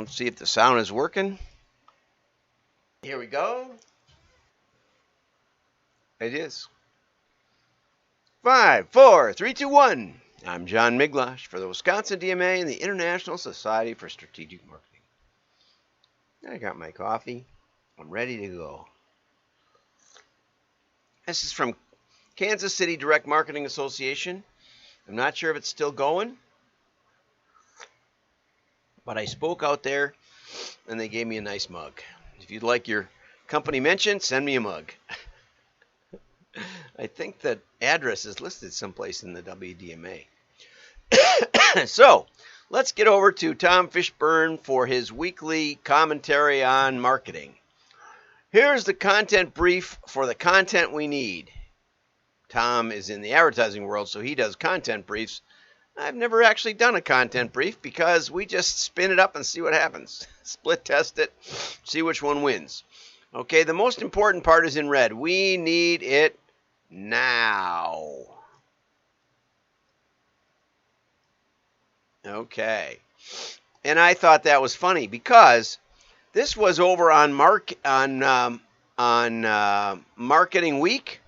Let's see if the sound is working. Here we go. It is. 5, 4, 3, 2, 1. I'm John Miglash for the Wisconsin DMA and the International Society for Strategic Marketing. I got my coffee. I'm ready to go. This is from Kansas City Direct Marketing Association. I'm not sure if it's still going, but I spoke out there and they gave me a nice mug. If you'd like your company mentioned, send me a mug. I think that address is listed someplace in the WDMA. So, let's get over to Tom Fishburne for his weekly commentary on marketing. Here's the content brief for the content we need. Tom is in the advertising world, so he does content briefs. I've never actually done a content brief because we just spin it up and see what happens. Split test it, see which one wins. Okay, the most important part is in red. We need it now. Okay. And I thought that was funny because this was over on Marketing Week,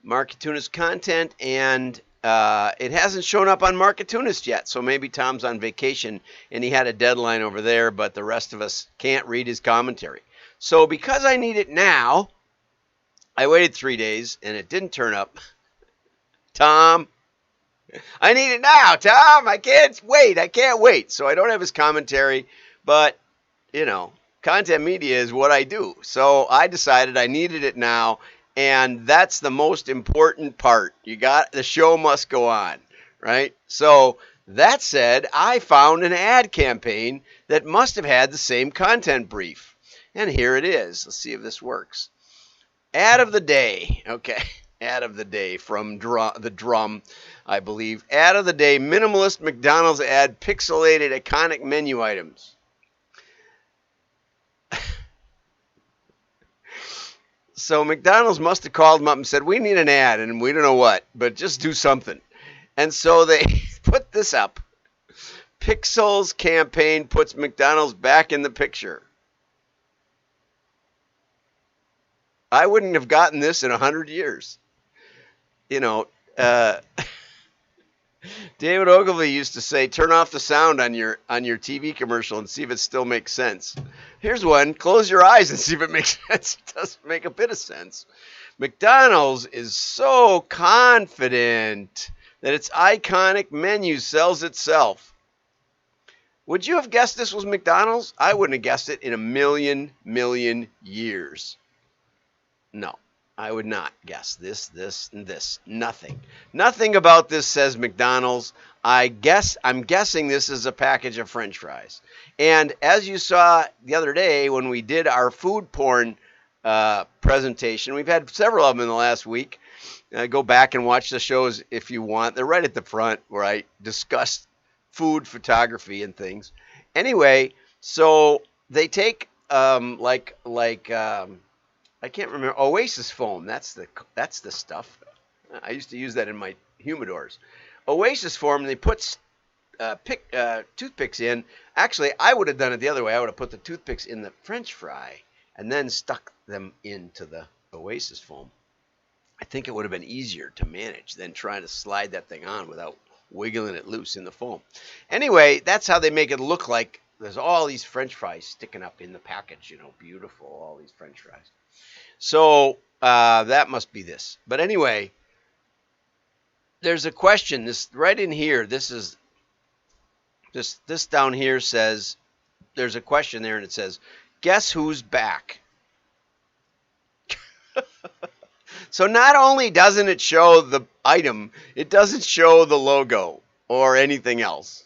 Marketunist content, and it hasn't shown up on Marketunist yet. So maybe Tom's on vacation and he had a deadline over there, but the rest of us can't read his commentary. So because I need it now, I waited 3 days and it didn't turn up. Tom, I need it now, Tom. I can't wait. So I don't have his commentary, but, you know, content media is what I do. So I decided I needed it now, and that's the most important part. The show must go on, right? So that said, I found an ad campaign that must have had the same content brief. And here it is. Let's see if this works. Ad of the day. Okay. Ad of the day from the Drum, I believe. Ad of the day. Minimalist McDonald's ad. Pixelated iconic menu items. So McDonald's must have called them up and said, we need an ad, and we don't know what, but just do something. And so they put this up. Pixels campaign puts McDonald's back in the picture. I wouldn't have gotten this in 100 years. You know, David Ogilvy used to say, turn off the sound on your TV commercial and see if it still makes sense. Here's one. Close your eyes and see if it makes sense. It doesn't make a bit of sense. McDonald's is so confident that its iconic menu sells itself. Would you have guessed this was McDonald's? I wouldn't have guessed it in a million years. No, I would not guess this, and this. Nothing. Nothing about this says McDonald's. I'm guessing this is a package of French fries. And as you saw the other day when we did our food porn presentation, we've had several of them in the last week. Go back and watch the shows if you want. They're right at the front where I discuss food photography and things. Anyway, so they take I can't remember. Oasis foam. That's the stuff. I used to use that in my humidors. Oasis foam. They put toothpicks in. Actually, I would have done it the other way. I would have put the toothpicks in the French fry and then stuck them into the Oasis foam. I think it would have been easier to manage than trying to slide that thing on without wiggling it loose in the foam. Anyway, that's how they make it look like there's all these French fries sticking up in the package. You know, beautiful, all these French fries. So that must be this. But anyway, there's a question. This right in here. This down here says there's a question there, and it says, "Guess who's back?" So not only doesn't it show the item, it doesn't show the logo or anything else.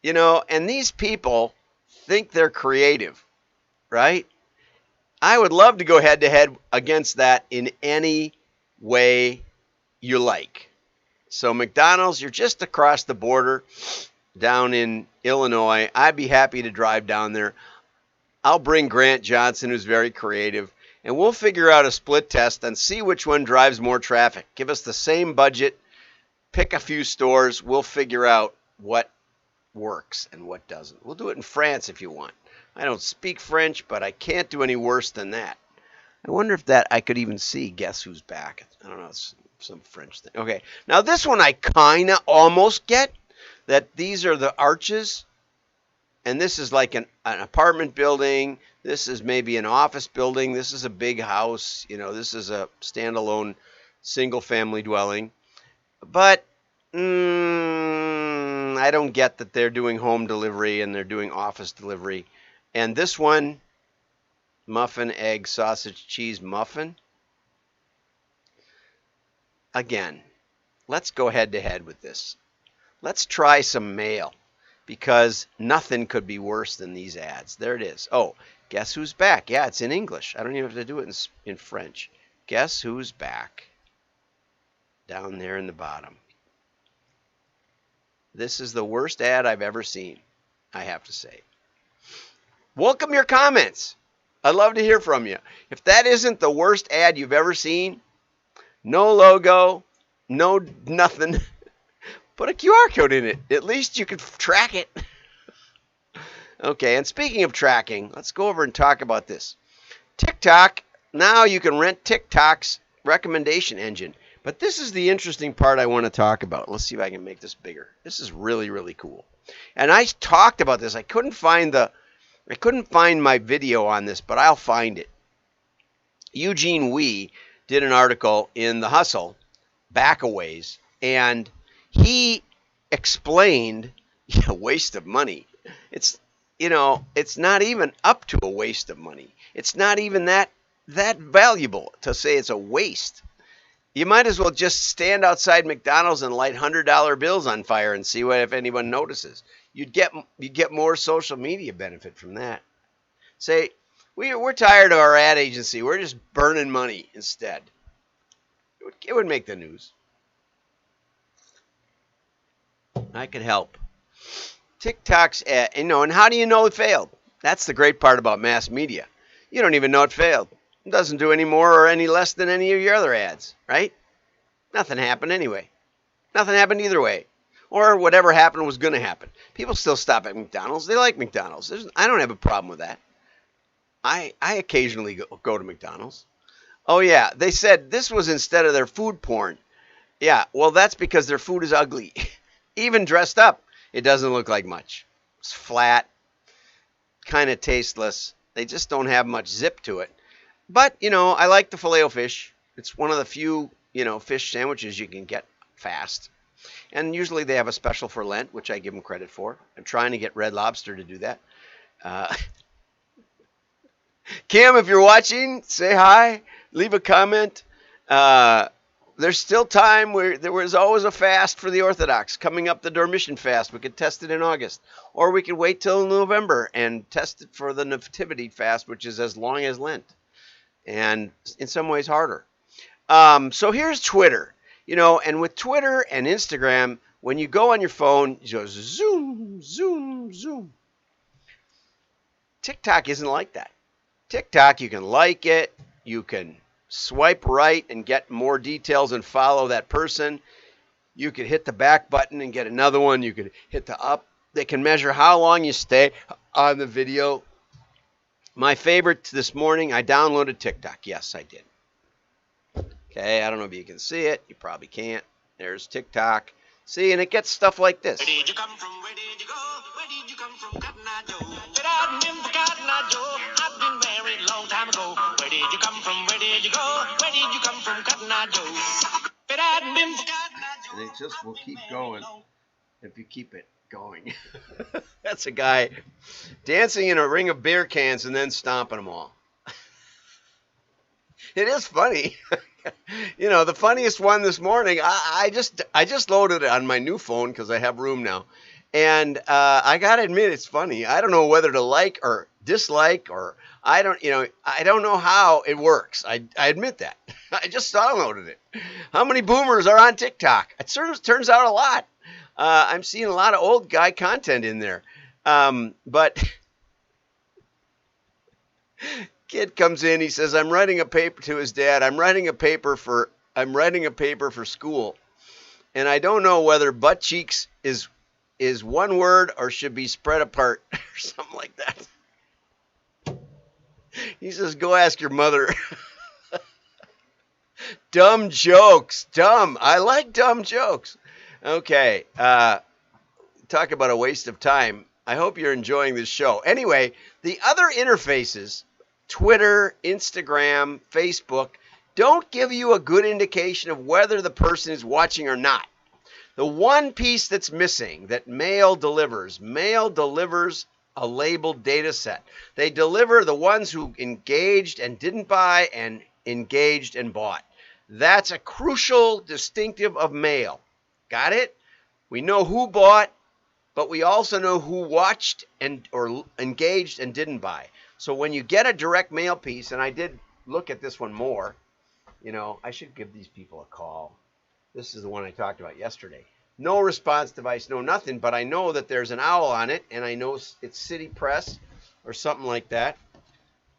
You know, and these people think they're creative, right? I would love to go head-to-head against that in any way you like. So McDonald's, you're just across the border down in Illinois. I'd be happy to drive down there. I'll bring Grant Johnson, who's very creative, and we'll figure out a split test and see which one drives more traffic. Give us the same budget, pick a few stores, we'll figure out what works and what doesn't. We'll do it in France if you want. I don't speak French, but I can't do any worse than that. I wonder if that I could even see Guess Who's Back. I don't know, it's some French thing. Okay, now this one I kind of almost get, that these are the arches, and this is like an apartment building. This is maybe an office building. This is a big house. You know, this is a standalone single-family dwelling. But I don't get that they're doing home delivery and they're doing office delivery. And this one, muffin, egg, sausage, cheese, muffin. Again, let's go head to head with this. Let's try some mail, because nothing could be worse than these ads. There it is. Oh, Guess Who's Back? Yeah, it's in English. I don't even have to do it in French. Guess Who's Back? Down there in the bottom. This is the worst ad I've ever seen, I have to say. Welcome your comments. I'd love to hear from you. If that isn't the worst ad you've ever seen, no logo, no nothing, put a QR code in it. At least you can track it. Okay, and speaking of tracking, let's go over and talk about this. TikTok, now you can rent TikTok's recommendation engine. But this is the interesting part I want to talk about. Let's see if I can make this bigger. This is really, really cool. And I talked about this. I couldn't find my video on this, but I'll find it. Eugene Wee did an article in The Hustle back a ways, and he explained a waste of money. It's not even up to a waste of money. It's not even that valuable to say it's a waste. You might as well just stand outside McDonald's and light $100 bills on fire and see if anyone notices. You'd get more social media benefit from that. Say, we're tired of our ad agency. We're just burning money instead. It would make the news. I could help. TikTok's ad, and how do you know it failed? That's the great part about mass media. You don't even know it failed. It doesn't do any more or any less than any of your other ads, right? Nothing happened anyway. Nothing happened either way. Or whatever happened was going to happen. People still stop at McDonald's. They like McDonald's. I don't have a problem with that. I occasionally go to McDonald's. Oh, yeah. They said this was instead of their food porn. Yeah, well, that's because their food is ugly. Even dressed up, it doesn't look like much. It's flat, kind of tasteless. They just don't have much zip to it. But, I like the Filet-O-Fish. It's one of the few, fish sandwiches you can get fast. And usually they have a special for Lent, which I give them credit for. I'm trying to get Red Lobster to do that. Kim, if you're watching, say hi. Leave a comment. There's still time. There was always a fast for the Orthodox. Coming up, the Dormition fast. We could test it in August. Or we could wait till November and test it for the Nativity fast, which is as long as Lent. And in some ways harder. So here's Twitter. And with Twitter and Instagram, when you go on your phone, you go zoom, zoom, zoom. TikTok isn't like that. TikTok, you can like it. You can swipe right and get more details and follow that person. You could hit the back button and get another one. You could hit the up. They can measure how long you stay on the video. My favorite this morning, I downloaded TikTok. Yes, I did. Okay, I don't know if you can see it. You probably can't. There's TikTok. See, and it gets stuff like this. Where did you come from? Where did you go? Where did you come from, Cotton Eye Joe? But I've been for Cotton Eye Joe. I've been married a long time ago. Where did you come from? Where did you go? Where did you come from, Cotton Eye Joe? But I've been for Cotton Eye Joe. And it just will keep going if you keep it going. That's a guy dancing in a ring of beer cans and then stomping them all. It is funny. The funniest one this morning, I just loaded it on my new phone because I have room now. And I got to admit, it's funny. I don't know whether to like or dislike, or I don't know how it works. I admit that. I just downloaded it. How many boomers are on TikTok? It turns out a lot. I'm seeing a lot of old guy content in there. But kid comes in, he says, I'm writing a paper to his dad. I'm writing a paper for school. And I don't know whether butt cheeks is is one word or should be spread apart or something like that. He says, go ask your mother. Dumb jokes. Dumb. I like dumb jokes. Okay. Talk about a waste of time. I hope you're enjoying this show. Anyway, the other interfaces, Twitter, Instagram, Facebook, don't give you a good indication of whether the person is watching or not. The one piece that's missing that mail delivers a labeled data set. They deliver the ones who engaged and didn't buy and engaged and bought. That's a crucial distinctive of mail. Got it? We know who bought, but we also know who watched and or engaged and didn't buy. So when you get a direct mail piece, and I did look at this one more, you know, I should give these people a call. This is the one I talked about yesterday. No response device, no nothing, but I know that there's an owl on it, and I know it's City Press or something like that.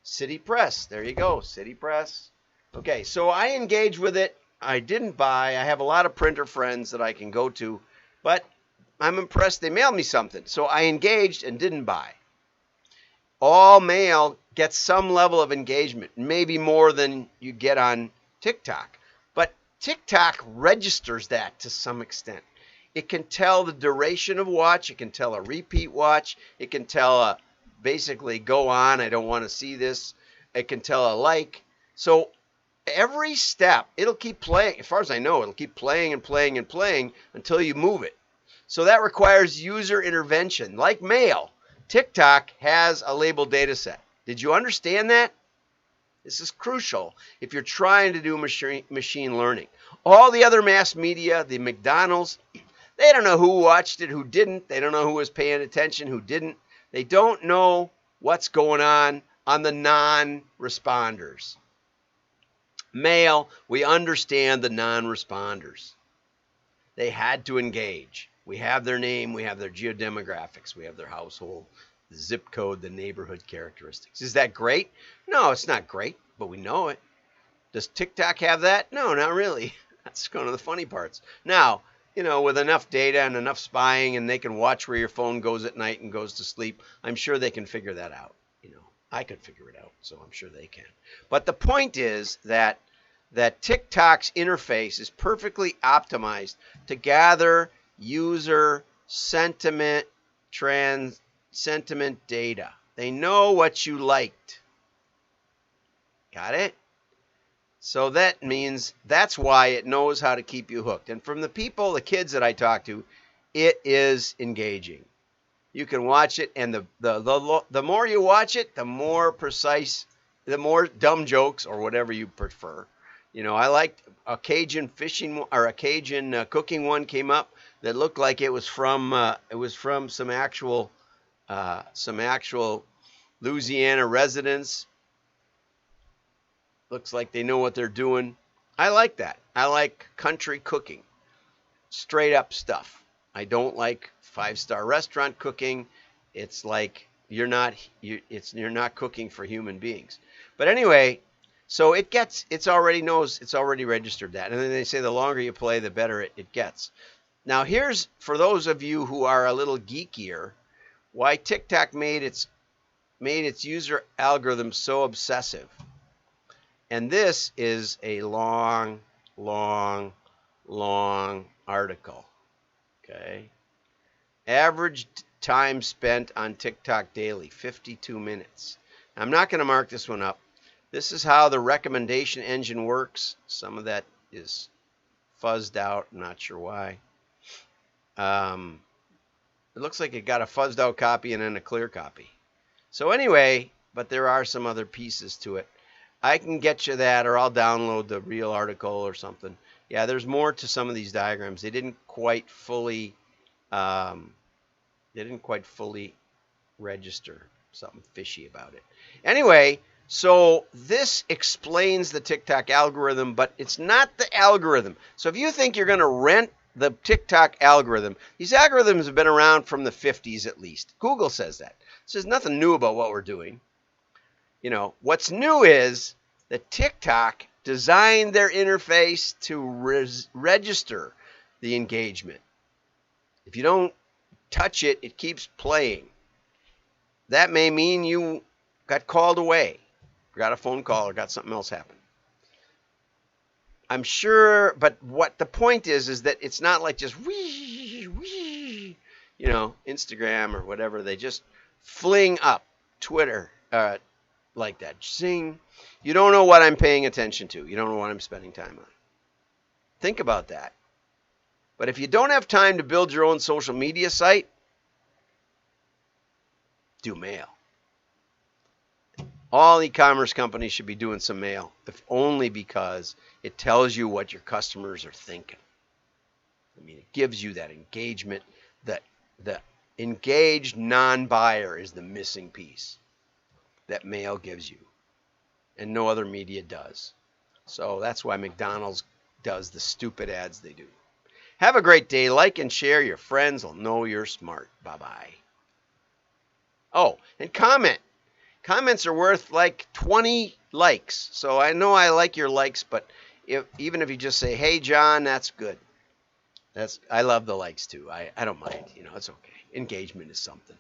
City Press, there you go, City Press. Okay, so I engage with it. I didn't buy. I have a lot of printer friends that I can go to, but I'm impressed they mailed me something. So I engaged and didn't buy. All mail gets some level of engagement, maybe more than you get on TikTok. But TikTok registers that to some extent. It can tell the duration of watch. It can tell a repeat watch. It can tell basically go on, I don't want to see this. It can tell a like. So every step, it'll keep playing. As far as I know, it'll keep playing and playing and playing until you move it. So that requires user intervention. Like mail, TikTok has a labeled data set. Did you understand that? This is crucial if you're trying to do machine learning. All the other mass media, the McDonald's, they don't know who watched it, who didn't. They don't know who was paying attention, who didn't. They don't know what's going on the non-responders. Mail, we understand the non-responders. They had to engage. We have their name, we have their geodemographics, we have their household, the zip code, the neighborhood characteristics. Is that great? No, it's not great, but we know it. Does TikTok have that? No, not really. That's one of the funny parts. Now, you know, with enough data and enough spying, and they can watch where your phone goes at night and goes to sleep, I'm sure they can figure that out. You know, I could figure it out, so I'm sure they can. But the point is that TikTok's interface is perfectly optimized to gather user sentiment data. They know what you liked. Got it? So that means that's why it knows how to keep you hooked. And from the people, the kids that I talk to, it is engaging. You can watch it, and the more you watch it, the more precise, the more dumb jokes or whatever you prefer. You know, I liked a Cajun fishing or a Cajun cooking one came up that looked like it was from some actual Louisiana residents. Looks like they know what they're doing. I like that. I like country cooking, straight up stuff. I don't like five-star restaurant cooking. It's like you're not cooking for human beings. But anyway, so it's already registered that. And then they say the longer you play, the better it gets. Now here's, for those of you who are a little geekier, why TikTok made its user algorithm so obsessive. And this is a long article. Okay. Average time spent on TikTok daily, 52 minutes. I'm not going to mark this one up. This is how the recommendation engine works. Some of that is fuzzed out. I'm not sure why. It looks like it got a fuzzed out copy and then a clear copy. So anyway, but there are some other pieces to it. I can get you that, or I'll download the real article or something. Yeah, there's more to some of these diagrams. They didn't quite fully register. Something fishy about it. Anyway, so this explains the TikTok algorithm, but it's not the algorithm. So if you think you're going to rent the TikTok algorithm, these algorithms have been around from the 50s at least. Google says that. So there's nothing new about what we're doing. You know, what's new is that TikTok designed their interface to register the engagement. If you don't touch it, it keeps playing. That may mean you got called away, got a phone call, or got something else happen. I'm sure, but what the point is that it's not like just wee, wee, Instagram or whatever. They just fling up Twitter like that. Zing. You don't know what I'm paying attention to. You don't know what I'm spending time on. Think about that. But if you don't have time to build your own social media site, do mail. All e-commerce companies should be doing some mail, if only because it tells you what your customers are thinking. I mean, it gives you that engagement. That the engaged non-buyer is the missing piece that mail gives you, and no other media does. So that's why McDonald's does the stupid ads they do. Have a great day. Like and share. Your friends will know you're smart. Bye-bye. Oh, and comment. Comments are worth like 20 likes. So I know I like your likes, but even if you just say, hey, John, that's good. I love the likes too. I don't mind. It's okay. Engagement is something.